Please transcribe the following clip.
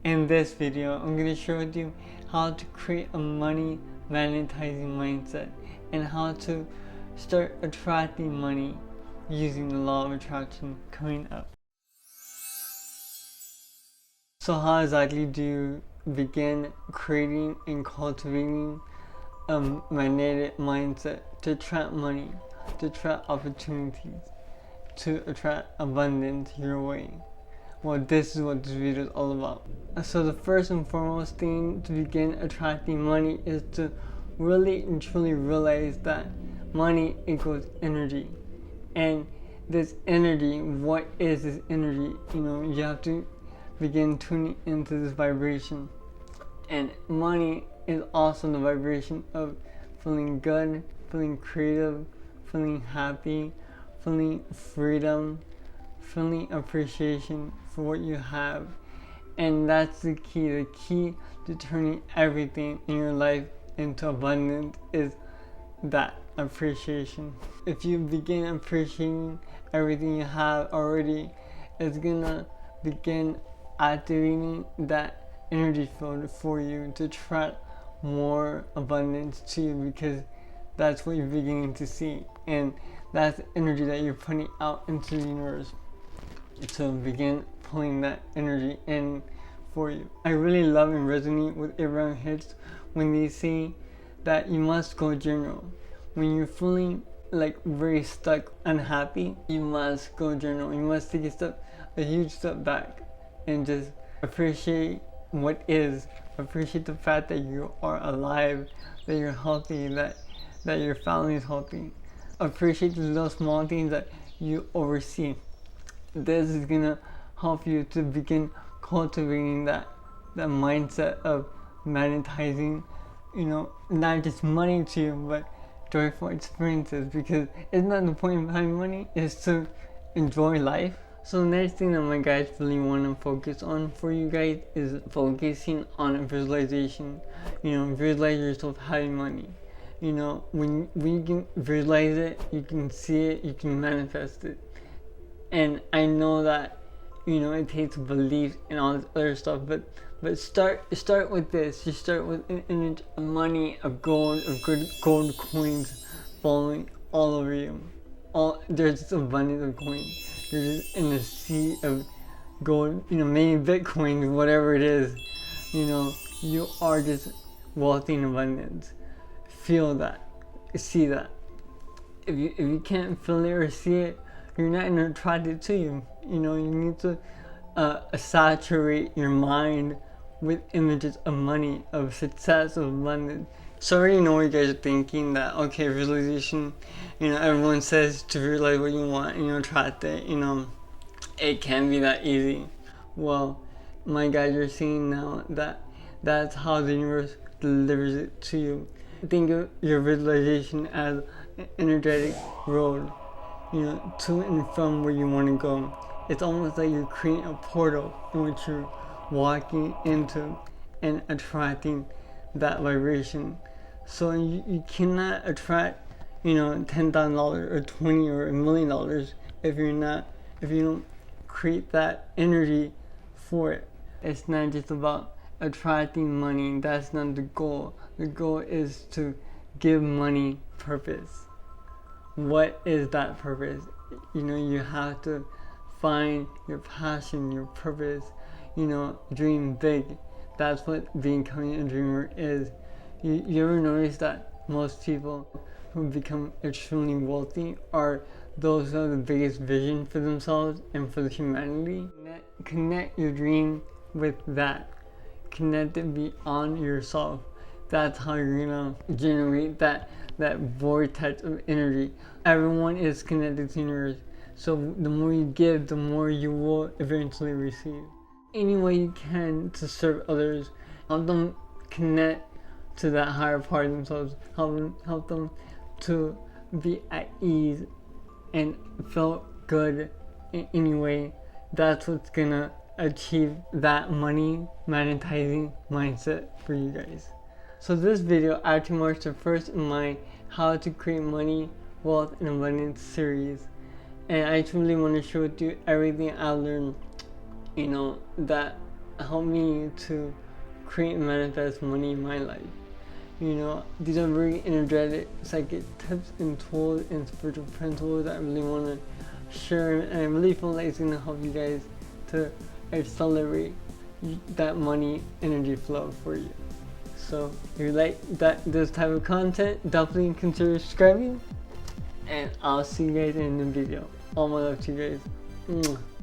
In this video, I'm going to share with you how to create a money magnetizing mindset and how to start attracting money using the law of attraction coming up. So how exactly do you begin creating and cultivating a magnetic mindset to attract money, to attract opportunities, to attract abundance your way? Well, this is what this video is all about. So the first and foremost thing to begin attracting money is to really and truly realize that money equals energy. And this energy, what is this energy? You have to begin tuning into this vibration. And money is also the vibration of feeling good, feeling creative, feeling happy, feeling freedom, feeling appreciation for what you have. And that's the key to turning everything in your life into abundance is that appreciation. If you begin appreciating everything you have already, it's gonna begin activating that energy field for you to attract more abundance to you, because that's what you're beginning to see, and that's the energy that you're putting out into the universe to begin pulling that energy in for you. I really love and resonate with everyone hits when they say that you must go journal. When you're feeling like very stuck, unhappy, you must go journal. You must take a huge step back and just appreciate what is. Appreciate the fact that you are alive, that you're healthy, that your family is healthy. Appreciate the little small things that you oversee. This is gonna help you to begin cultivating that mindset of magnetizing, not just money to you, but joyful experiences, because it's not the point behind money, is to enjoy life. So the next thing that my guys really want to focus on for you guys is focusing on visualization. Visualize yourself having money. When you can visualize it, you can see it, you can manifest it. And I know that, it takes belief and all this other stuff, but start with this. You start with an image of money, of gold, of good gold coins falling all over you. There's this abundance of coins. You're just in a sea of gold, maybe Bitcoin, whatever it is. You are just wealthy in abundance. Feel that, see that. If you can't feel it or see it, you're not going to attract it to you. You need to saturate your mind with images of money, of success, of abundance. So I already know what you guys are thinking, that okay, visualization, everyone says to visualize what you want and attract it. It can be that easy. Well, my guys are seeing now that that's how the universe delivers it to you. Think of your visualization as an energetic road, to and from where you want to go. It's almost like you're creating a portal in which you're walking into and attracting that vibration. So you cannot attract, $10,000 or $20 or $1 million if you don't create that energy for it. It's not just about attracting money. That's not the goal. The goal is to give money purpose. What is that purpose? You have to find your passion, your purpose, dream big. That's what becoming a dreamer is. You ever notice that most people who become extremely wealthy are those who have the biggest vision for themselves and for the humanity? Connect your dream with that. Connect it beyond yourself. That's how you're gonna generate that vortex of energy. Everyone is connected to the universe. So the more you give, the more you will eventually receive. Any way you can to serve others, help them connect to that higher part of themselves, help them to be at ease and feel good in any way. That's what's gonna achieve that money magnetizing mindset for you guys. So this video actually marks the first in my how to create money, wealth, and abundance series. And I truly want to share with you everything I learned, that help me to create and manifest money in my life. You know, these are very energetic, psychic tips and tools and spiritual principles that I really want to share, and I really feel like it's going to help you guys to accelerate that money energy flow for you. So if you like this type of content, definitely consider subscribing, and I'll see you guys in the video. All my love to you guys. Mwah.